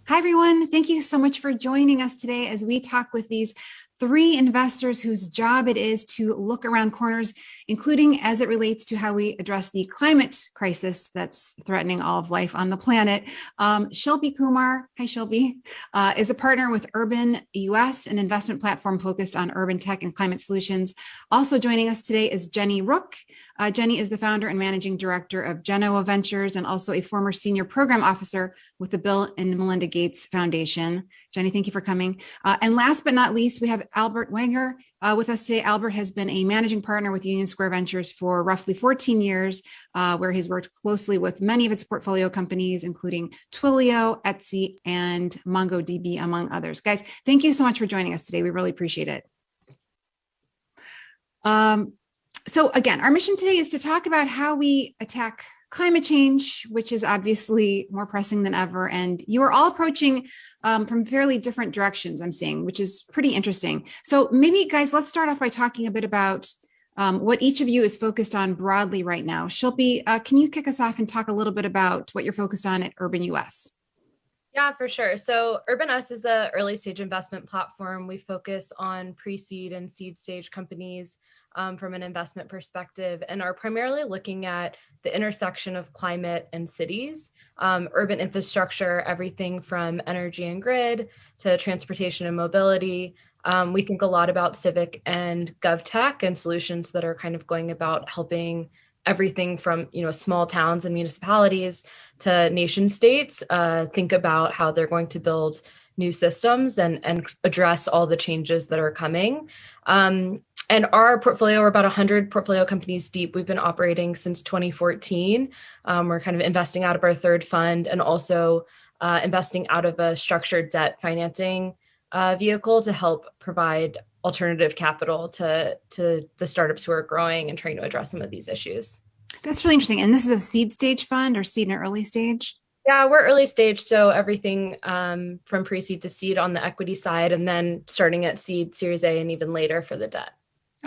Hi, everyone. Thank you so much for joining us today as we talk with these three investors whose job it is to look around corners, including as it relates to how we address the climate crisis that's threatening all of life on the planet. Shilpi Kumar, hi Shilpi, is a partner with Urban US, an investment platform focused on urban tech and climate solutions. Also joining us today is Jenny Rook. Jenny is the founder and managing director of Genoa Ventures and also a former senior program officer with the Bill and Melinda Gates Foundation. Jenny, thank you for coming. And last but not least, we have Albert Wenger with us today. Albert has been a managing partner with Union Square Ventures for roughly 14 years, where he's worked closely with many of its portfolio companies, including Twilio, Etsy, and MongoDB, among others. Guys, thank you so much for joining us today. We really appreciate it. So again, our mission today is to talk about how we attack climate change, which is obviously more pressing than ever. And you are all approaching from fairly different directions, I'm seeing, which is pretty interesting. So maybe, guys, let's start off by talking a bit about what each of you is focused on broadly right now. Shilpi, can you kick us off and talk a little bit about what you're focused on at Urban US? Yeah, for sure. So Urban US is an early stage investment platform. We focus on pre-seed and seed stage companies from an investment perspective and are primarily looking at the intersection of climate and cities, urban infrastructure, everything from energy and grid to transportation and mobility. We think a lot about civic and gov tech and solutions that are kind of going about helping everything from small towns and municipalities to nation states think about how they're going to build new systems and address all the changes that are coming. And our portfolio, we're about 100 portfolio companies deep. We've been operating since 2014. We're kind of investing out of our third fund and also investing out of a structured debt financing vehicle to help provide alternative capital to the startups who are growing and trying to address some of these issues. That's really interesting. And this is a seed stage fund or seed and early stage? Yeah, we're early stage. So everything from pre-seed to seed on the equity side, and then starting at seed, Series A, and even later for the debt.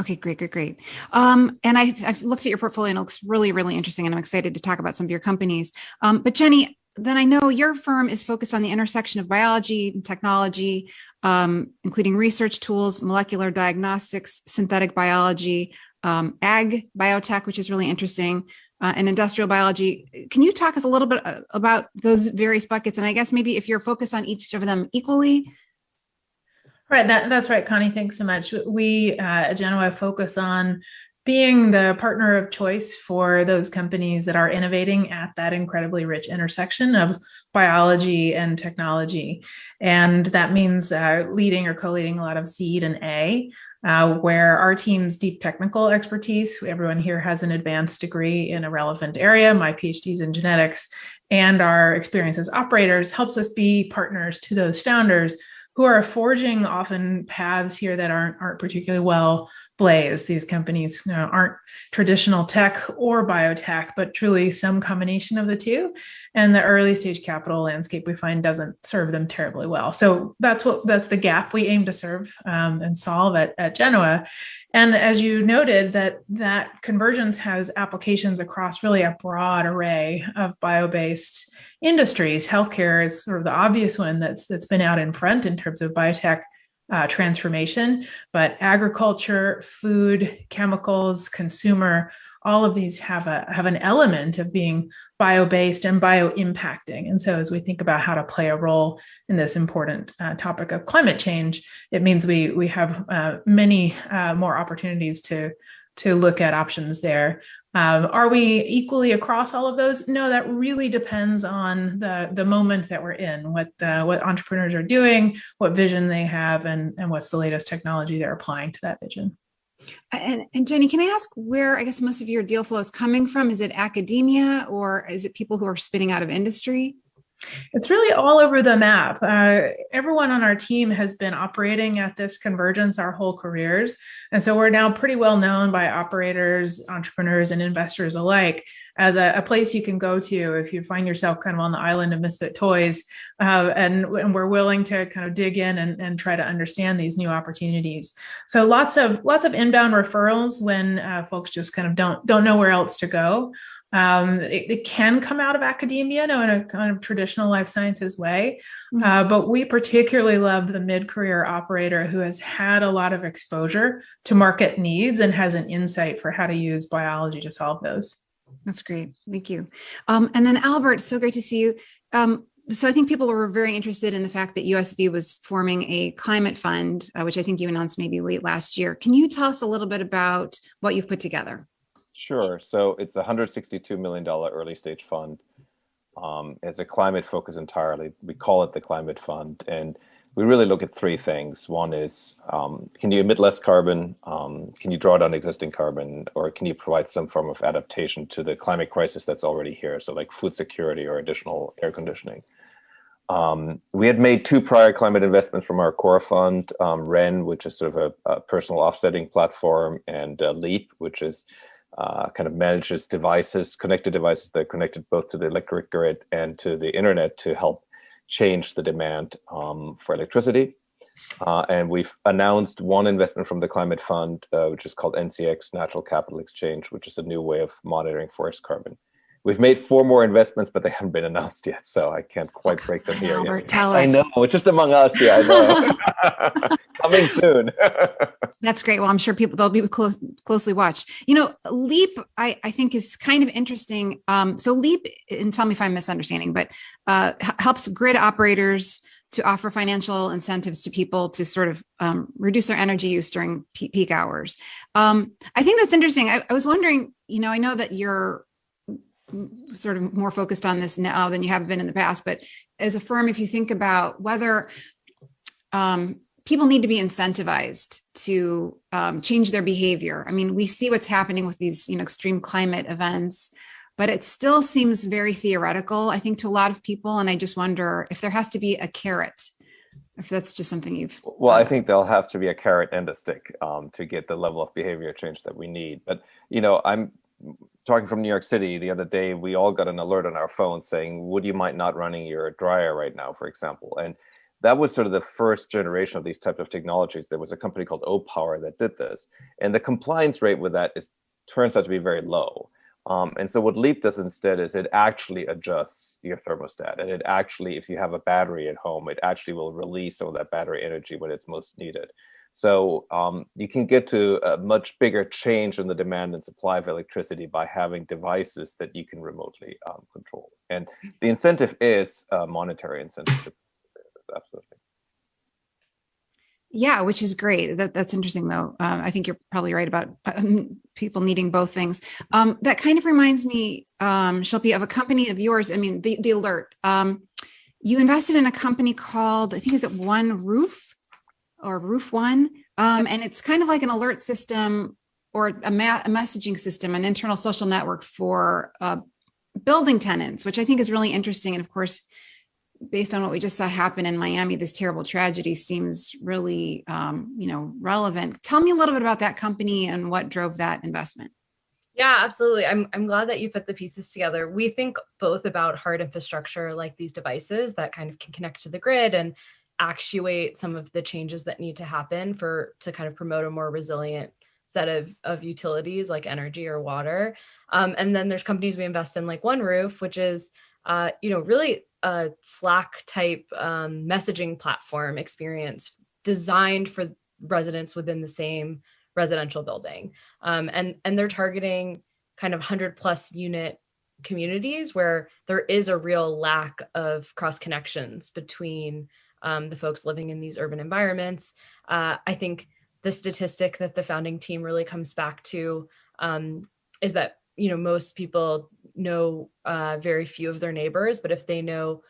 Okay, great. And I've looked at your portfolio and it looks really, really interesting. And I'm excited to talk about some of your companies. But Jenny, then I know your firm is focused on the intersection of biology and technology, including research tools, molecular diagnostics, synthetic biology, ag biotech, which is really interesting, and industrial biology. Can you talk us a little bit about those various buckets? And I guess maybe if you're focused on each of them equally. Right, that's right, Connie. Thanks so much. We at Genoa focus on being the partner of choice for those companies that are innovating at that incredibly rich intersection of biology and technology. And that means leading or co-leading a lot of seed and A, where our team's deep technical expertise, everyone here has an advanced degree in a relevant area. My PhD is in genetics, and our experience as operators helps us be partners to those founders who are forging often paths here that aren't particularly well blazed. These companies aren't traditional tech or biotech, but truly some combination of the two. And the early stage capital landscape we find doesn't serve them terribly well. So that's the gap we aim to serve and solve at Genoa. And as you noted, that convergence has applications across really a broad array of bio-based industries. Healthcare is sort of the obvious one that's been out in front in terms of biotech transformation, but agriculture, food, chemicals, consumer, all of these have an element of being bio-based and bio-impacting. And so as we think about how to play a role in this important topic of climate change, it means we have many more opportunities to look at options there. Are we equally across all of those? No, that really depends on the moment that we're in, what entrepreneurs are doing, what vision they have, and what's the latest technology they're applying to that vision. And Jenny, can I ask where I guess most of your deal flow is coming from? Is it academia or is it people who are spinning out of industry? It's really all over the map. Everyone on our team has been operating at this convergence our whole careers. And so we're now pretty well known by operators, entrepreneurs, and investors alike as a place you can go to if you find yourself kind of on the island of misfit toys. And we're willing to kind of dig in and try to understand these new opportunities. So lots of inbound referrals when folks just kind of don't know where else to go. It can come out of academia, in a kind of traditional life sciences way. But we particularly love the mid-career operator who has had a lot of exposure to market needs and has an insight for how to use biology to solve those. That's great. Thank you. And then Albert, so great to see you. So I think people were very interested in the fact that USV was forming a climate fund, which I think you announced maybe late last year. Can you tell us a little bit about what you've put together? Sure. So it's a $162 million early stage fund. It's a climate focus entirely. We call it the Climate Fund. And we really look at three things. One is, can you emit less carbon? Can you draw down existing carbon? Or can you provide some form of adaptation to the climate crisis that's already here? So like food security or additional air conditioning. We had made two prior climate investments from our core fund, REN, which is sort of a personal offsetting platform, and LEAP, which is kind of manages devices, connected devices that are connected both to the electric grid and to the internet to help change the demand for electricity. And we've announced one investment from the Climate Fund, which is called NCX, Natural Capital Exchange, which is a new way of monitoring forest carbon. We've made four more investments, but they haven't been announced yet, so I can't quite break them here Albert, yet. tell us. I know, it's just among us. Yeah, I know. Coming soon. That's great. Well, I'm sure they'll be closely watched. LEAP, I think is kind of interesting. So LEAP, and tell me if I'm misunderstanding, but helps grid operators to offer financial incentives to people to sort of reduce their energy use during peak hours. I think that's interesting. I was wondering, I know that you're sort of more focused on this now than you have been in the past, but as a firm, if you think about whether people need to be incentivized to change their behavior. I mean, we see what's happening with these, extreme climate events, but it still seems very theoretical, I think, to a lot of people. And I just wonder if there has to be a carrot, if that's just something you've... Well, I think there'll have to be a carrot and a stick to get the level of behavior change that we need. But, I'm talking from New York City the other day, we all got an alert on our phone saying, would you mind not running your dryer right now, for example? And that was sort of the first generation of these types of technologies. There was a company called O-Power that did this. And the compliance rate with that turns out to be very low. And so what LEAP does instead is it actually adjusts your thermostat. And it actually, if you have a battery at home, it actually will release some of that battery energy when it's most needed. So you can get to a much bigger change in the demand and supply of electricity by having devices that you can remotely control. And the incentive is a monetary incentive. Absolutely. Yeah, which is great. That's interesting, though. I think you're probably right about people needing both things. That kind of reminds me, Shilpi, of a company of yours. I mean, the Alert. You invested in a company called, I think, is it One Roof or Roof One? And it's kind of like an alert system or a messaging system, an internal social network for building tenants, which I think is really interesting. And of course, based on what we just saw happen in Miami, this terrible tragedy seems really, relevant. Tell me a little bit about that company and what drove that investment. Yeah, absolutely. I'm glad that you put the pieces together. We think both about hard infrastructure like these devices that kind of can connect to the grid and actuate some of the changes that need to happen to kind of promote a more resilient set of utilities like energy or water. And then there's companies we invest in like One Roof, which is really a Slack type messaging platform experience designed for residents within the same residential building. And they're targeting kind of 100+ unit communities where there is a real lack of cross connections between the folks living in these urban environments. I think the statistic that the founding team really comes back to is that most people know very few of their neighbors, but if they know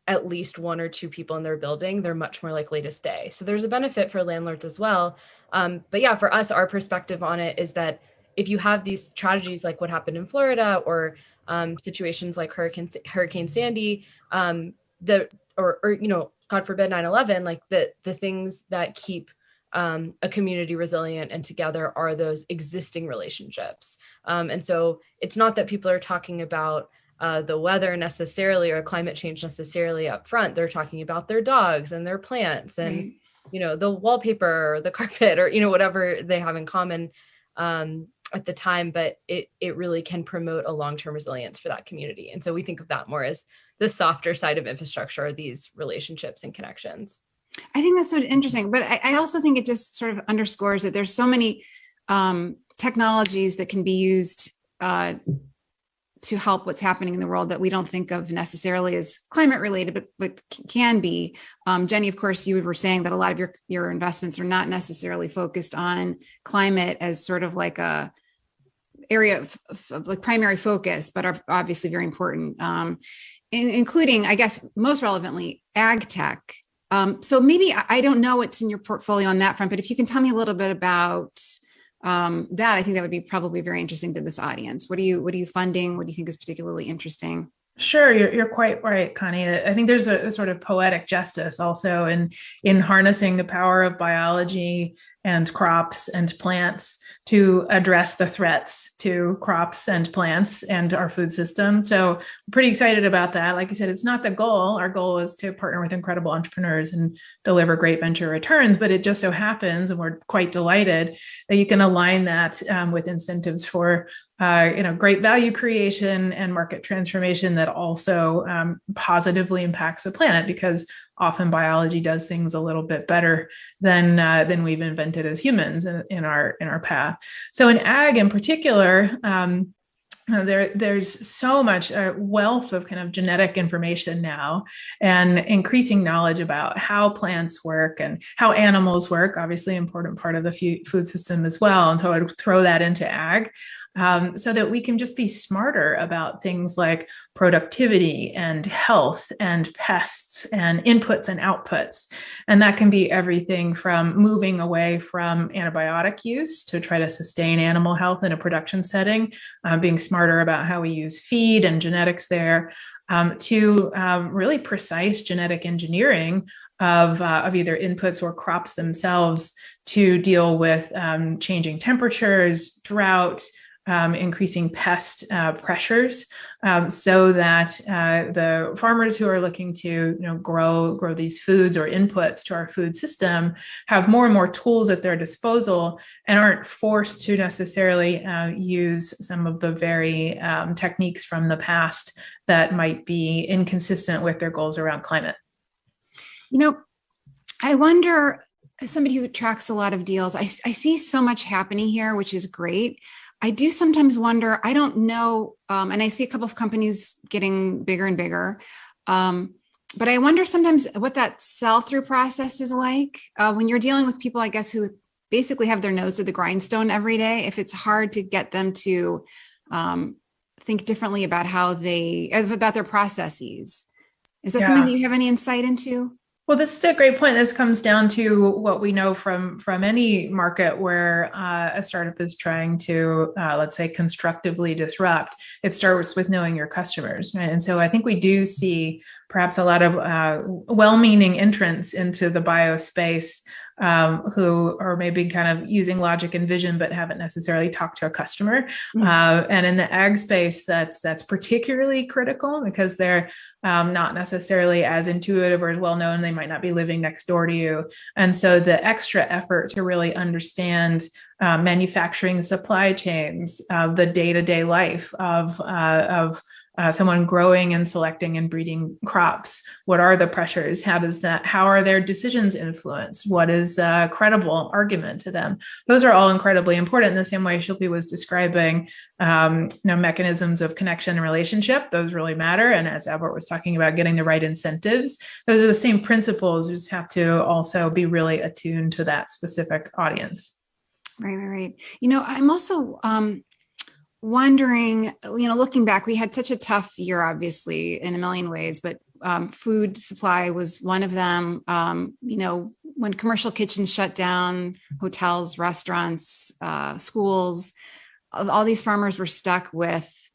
at least one or two people in their building, they're much more likely to stay. So there's a benefit for landlords as well. But yeah, for us, our perspective on it is that if you have these tragedies like what happened in Florida or situations like Hurricane Sandy, or God forbid 9/11, like the things that keep a community resilient and together are those existing relationships. And so it's not that people are talking about the weather necessarily or climate change necessarily up front. They're talking about their dogs and their plants and, the wallpaper or the carpet or, whatever they have in common. at the time, but it really can promote a long-term resilience for that community. And so we think of that more as the softer side of infrastructure, these relationships and connections. I think that's so interesting, but I also think it just sort of underscores that there's so many technologies that can be used to help what's happening in the world that we don't think of necessarily as climate related, but can be. Jenny, of course, you were saying that a lot of your investments are not necessarily focused on climate as sort of like a area of like primary focus, but are obviously very important, including, I guess, most relevantly, ag tech. So maybe I don't know what's in your portfolio on that front, but if you can tell me a little bit about that, I think that would be probably very interesting to this audience. What are you funding? What do you think is particularly interesting? Sure, you're quite right, Connie. I think there's a sort of poetic justice also in harnessing the power of biology and crops and plants to address the threats to crops and plants and our food system. So I'm pretty excited about that. Like you said, it's not the goal. Our goal is to partner with incredible entrepreneurs and deliver great venture returns, but it just so happens, and we're quite delighted that you can align that with incentives for great value creation and market transformation that also positively impacts the planet, because often biology does things a little bit better than we've invented as humans in our path. So in ag in particular, there's so much wealth of kind of genetic information now, and increasing knowledge about how plants work and how animals work, obviously an important part of the food system as well. And so I would throw that into ag. So that we can just be smarter about things like productivity and health and pests and inputs and outputs. And that can be everything from moving away from antibiotic use to try to sustain animal health in a production setting, being smarter about how we use feed and genetics there, to really precise genetic engineering of either inputs or crops themselves to deal with changing temperatures, drought, increasing pest pressures, so that the farmers who are looking to grow these foods or inputs to our food system have more and more tools at their disposal and aren't forced to necessarily use some of the very techniques from the past that might be inconsistent with their goals around climate. I wonder, as somebody who tracks a lot of deals, I see so much happening here, which is great. I do sometimes wonder, I don't know, and I see a couple of companies getting bigger and bigger, but I wonder sometimes what that sell-through process is like when you're dealing with people, I guess, who basically have their nose to the grindstone every day, if it's hard to get them to think differently about about their processes. Is that something that you have any insight into? Well, this is a great point. This comes down to what we know from any market where a startup is trying to, let's say, constructively disrupt. It starts with knowing your customers, right? And so I think we do see perhaps a lot of well-meaning entrants into the bio space who are maybe kind of using logic and vision, but haven't necessarily talked to a customer. And in the ag space, that's particularly critical because they're not necessarily as intuitive or as well known. They might not be living next door to you. And so the extra effort to really understand manufacturing supply chains, the day-to-day life of someone growing and selecting and breeding crops. What are the pressures? How are their decisions influenced? What is a credible argument to them? Those are all incredibly important. In the same way Shilpi was describing, mechanisms of connection and relationship, those really matter. And as Albert was talking about getting the right incentives, those are the same principles. You just have to also be really attuned to that specific audience. Right. I'm also, wondering, looking back, we had such a tough year, obviously, in a million ways, but food supply was one of them. When commercial kitchens shut down, hotels, restaurants, schools, all these farmers were stuck with,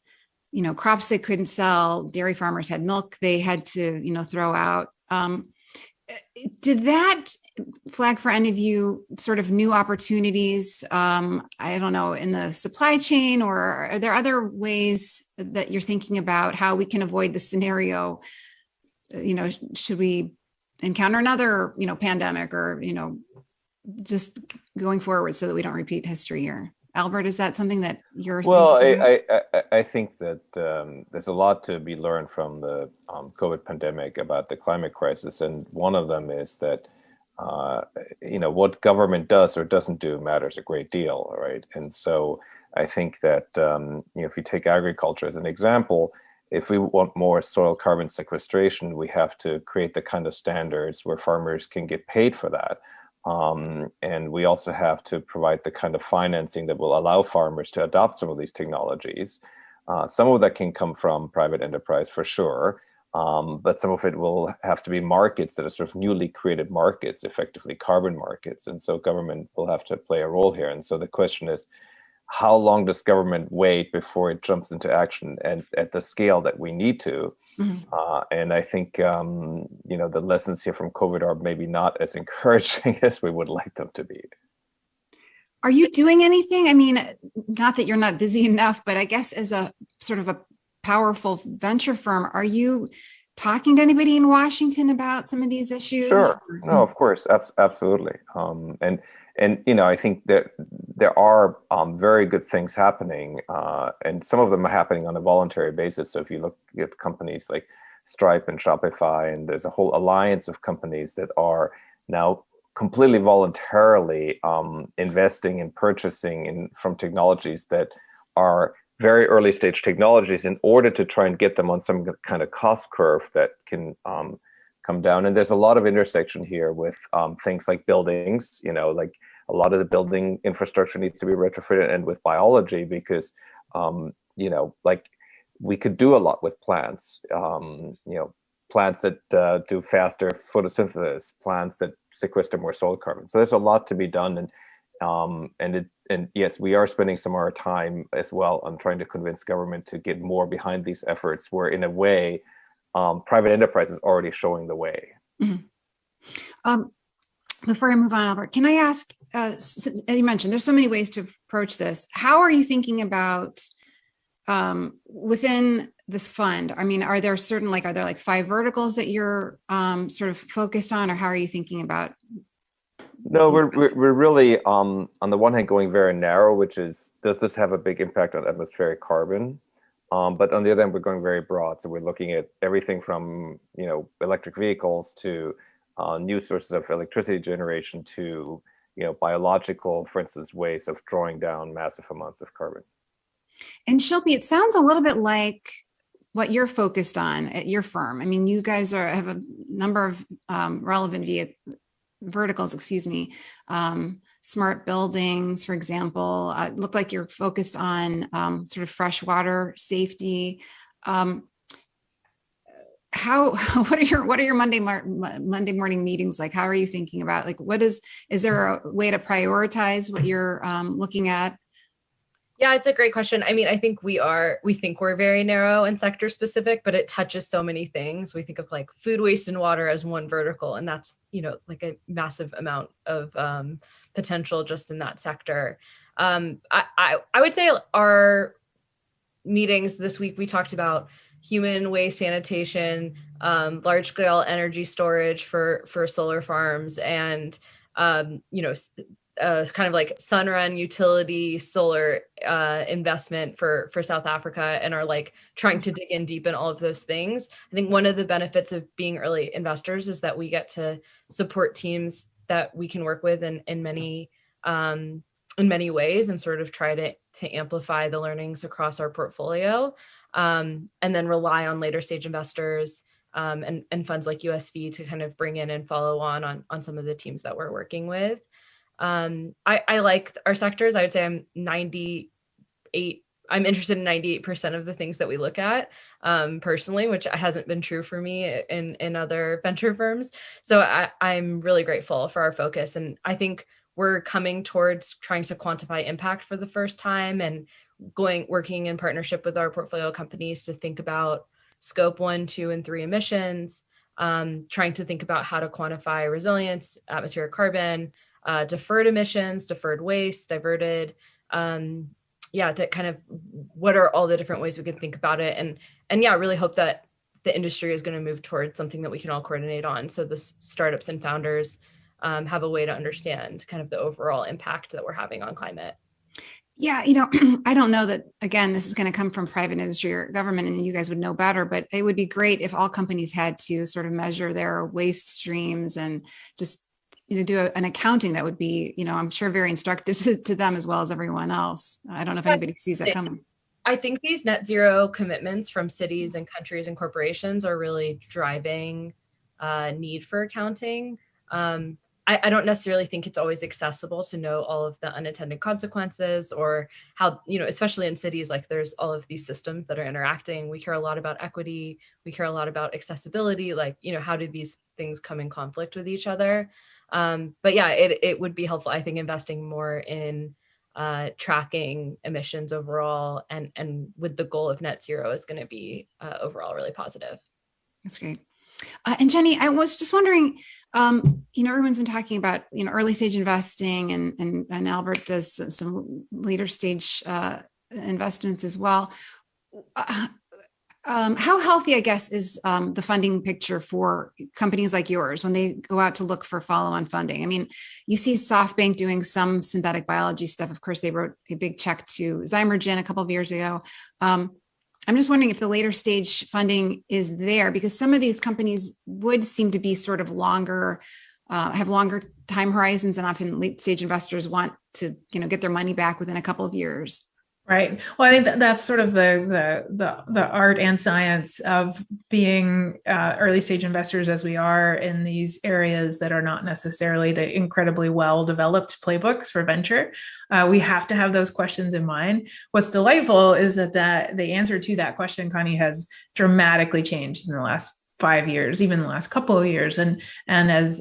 crops they couldn't sell. Dairy farmers had milk they had to, throw out. Did that flag for any of you sort of new opportunities, I don't know, in the supply chain, or are there other ways that you're thinking about how we can avoid the scenario? Should we encounter another, pandemic or, just going forward so that we don't repeat history here? Albert, is that something that you're Well, thinking about? I think that there's a lot to be learned from the COVID pandemic about the climate crisis, and one of them is that uh, what government does or doesn't do matters a great deal, right? And so I think that if you take agriculture as an example, if we want more soil carbon sequestration, we have to create the kind of standards where farmers can get paid for that. And we also have to provide the kind of financing that will allow farmers to adopt some of these technologies. Some of that can come from private enterprise for sure, but some of it will have to be markets that are sort of newly created markets, effectively carbon markets. And so government will have to play a role here. And so the question is, how long does government wait before it jumps into action and at the scale that we need to? Mhm. And I think the lessons here from COVID are maybe not as encouraging as we would like them to be. Are you doing anything? I mean, not that you're not busy enough, but I guess as a sort of a powerful venture firm, are you talking to anybody in Washington about some of these issues? Sure. No, of course, absolutely. And I think that there are very good things happening, and some of them are happening on a voluntary basis. So if you look at companies like Stripe and Shopify, and there's a whole alliance of companies that are now completely voluntarily investing and purchasing from technologies that are very early stage technologies in order to try and get them on some kind of cost curve that can come down. And there's a lot of intersection here with things like buildings, like a lot of the building infrastructure needs to be retrofitted, and with biology, because, like we could do a lot with plants, plants that do faster photosynthesis, plants that sequester more soil carbon. So there's a lot to be done. And yes, we are spending some of our time as well on trying to convince government to get more behind these efforts, where in a way, private enterprise is already showing the way. Mm-hmm. Before I move on, Albert, can I ask, as you mentioned, there's so many ways to approach this. How are you thinking about within this fund? I mean, are there 5 verticals that you're sort of focused on, or how are you thinking about? No, we're really on the one hand going very narrow, which is, does this have a big impact on atmospheric carbon? But on the other hand, we're going very broad. So we're looking at everything from electric vehicles to new sources of electricity generation to biological, for instance, ways of drawing down massive amounts of carbon. And Shilpi, it sounds a little bit like what you're focused on at your firm. I mean, you guys have a number of relevant verticals, smart buildings, for example. Look like you're focused on sort of freshwater safety. What are your Monday morning meetings like? How are you thinking about, like, is there a way to prioritize what you're looking at? Yeah, it's a great question. I mean, I think we think we're very narrow and sector specific, but it touches so many things. We think of like food waste and water as one vertical, and that's, like a massive amount of potential just in that sector. I would say our meetings this week, we talked about human waste sanitation, large scale energy storage for solar farms, and kind of like Sunrun utility solar investment for South Africa, and are like trying to dig in deep in all of those things. I think one of the benefits of being early investors is that we get to support teams that we can work with in many ways, and sort of try to amplify the learnings across our portfolio, and then rely on later stage investors and funds like USV to kind of bring in and follow on some of the teams that we're working with. I like our sectors. I would say I'm interested in 98% of the things that we look at, personally, which hasn't been true for me in other venture firms. So I'm really grateful for our focus. And I think we're coming towards trying to quantify impact for the first time, and working in partnership with our portfolio companies to think about scope 1, 2, and 3 emissions, trying to think about how to quantify resilience, atmospheric carbon, deferred emissions, deferred waste, diverted, to kind of what are all the different ways we can think about it. And really hope that the industry is going to move towards something that we can all coordinate on. So the startups and founders have a way to understand kind of the overall impact that we're having on climate. Yeah, I don't know that, again, this is going to come from private industry or government, and you guys would know better, but it would be great if all companies had to sort of measure their waste streams and just, do an accounting that would be, I'm sure very instructive to them as well as everyone else. I don't know if anybody sees that coming. I think these net zero commitments from cities and countries and corporations are really driving need for accounting. I don't necessarily think it's always accessible to know all of the unintended consequences or how, especially in cities, like there's all of these systems that are interacting. We care a lot about equity. We care a lot about accessibility. Like, how do these things come in conflict with each other? But yeah, it would be helpful, I think, investing more in tracking emissions overall and with the goal of net zero is going to be overall really positive. That's great. And Jenny, I was just wondering, everyone's been talking about, early stage investing and Albert does some later stage investments as well. How healthy, I guess, is the funding picture for companies like yours when they go out to look for follow-on funding? I mean, you see SoftBank doing some synthetic biology stuff. Of course, they wrote a big check to Zymergen a couple of years ago. I'm just wondering if the later stage funding is there, because some of these companies would seem to be sort of have longer time horizons, and often late stage investors want to, get their money back within a couple of years. Right. Well, I think that's sort of the art and science of being early stage investors as we are in these areas that are not necessarily the incredibly well developed playbooks for venture. We have to have those questions in mind. What's delightful is that the answer to that question, Connie, has dramatically changed in the last 5 years, even the last couple of years, and as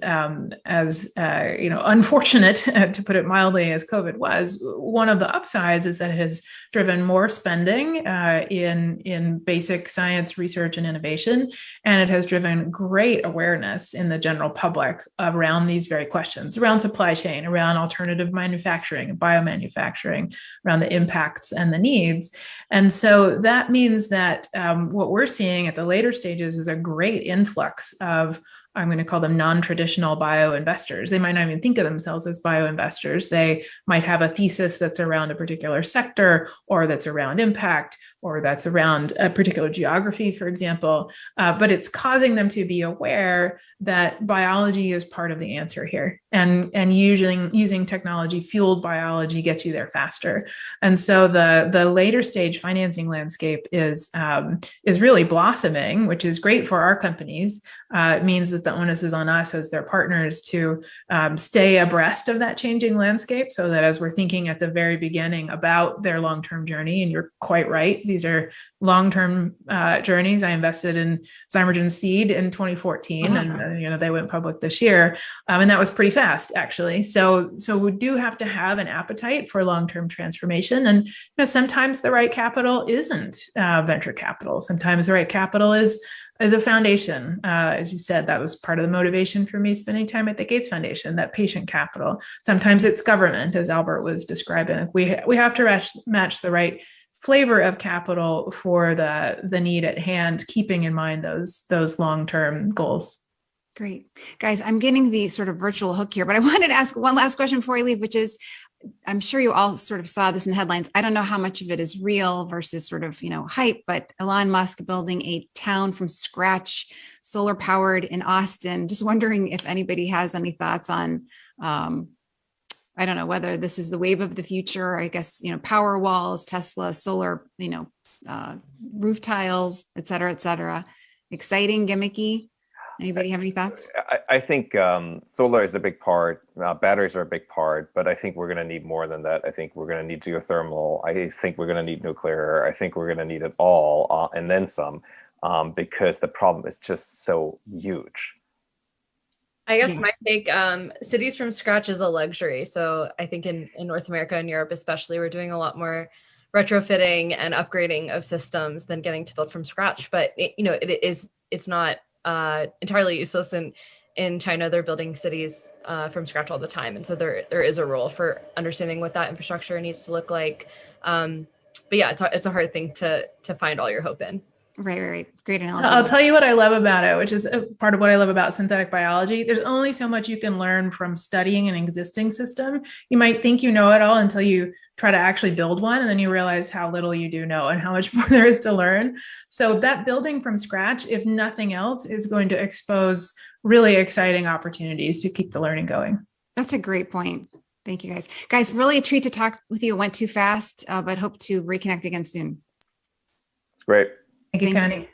unfortunate, to put it mildly, as COVID was, one of the upsides is that it has driven more spending in basic science research and innovation, and it has driven great awareness in the general public around these very questions, around supply chain, around alternative manufacturing, biomanufacturing, around the impacts and the needs. And so that means that what we're seeing at the later stages is a great influx of, I'm going to call them non-traditional bio investors. They might not even think of themselves as bio investors. They might have a thesis that's around a particular sector, or that's around impact, or that's around a particular geography, for example. But it's causing them to be aware that biology is part of the answer here, and using technology fueled biology gets you there faster. And so the later stage financing landscape is really blossoming, which is great for our companies. It means that the onus is on us as their partners to stay abreast of that changing landscape, so that as we're thinking at the very beginning about their long-term journey, and you're quite right, these are long-term journeys. I invested in Zymergen Seed in 2014, and they went public this year, and that was pretty fast, actually. So we do have to have an appetite for long-term transformation, and sometimes the right capital isn't venture capital. Sometimes the right capital is a foundation. As you said, that was part of the motivation for me spending time at the Gates Foundation, that patient capital. Sometimes it's government, as Albert was describing. We have to match the right flavor of capital for the need at hand, keeping in mind those long-term goals. Great. Guys, I'm getting the sort of virtual hook here, but I wanted to ask one last question before I leave, which is, I'm sure you all sort of saw this in the headlines. I don't know how much of it is real versus sort of, hype, but Elon Musk building a town from scratch, solar powered in Austin. Just wondering if anybody has any thoughts on, I don't know, whether this is the wave of the future. I guess, power walls, Tesla, solar, roof tiles, et cetera, et cetera. Exciting, gimmicky. Anybody have any thoughts? I think solar is a big part. Batteries are a big part, but I think we're going to need more than that. I think we're going to need geothermal. I think we're going to need nuclear. I think we're going to need it all and then some, because the problem is just so huge. I guess my take, cities from scratch is a luxury. So I think in North America and Europe especially, we're doing a lot more retrofitting and upgrading of systems than getting to build from scratch. But it's not entirely useless. In China, they're building cities from scratch all the time. And so there is a role for understanding what that infrastructure needs to look like. But yeah, it's a hard thing to find all your hope in. Right. Great analogy. I'll tell you what I love about it, which is a part of what I love about synthetic biology. There's only so much you can learn from studying an existing system. You might think you know it all until you try to actually build one, and then you realize how little you do know and how much more there is to learn. So that building from scratch, if nothing else, is going to expose really exciting opportunities to keep the learning going. That's a great point. Thank you, guys. Guys, really a treat to talk with you. It went too fast, but hope to reconnect again soon. It's great. Thank you, Connie.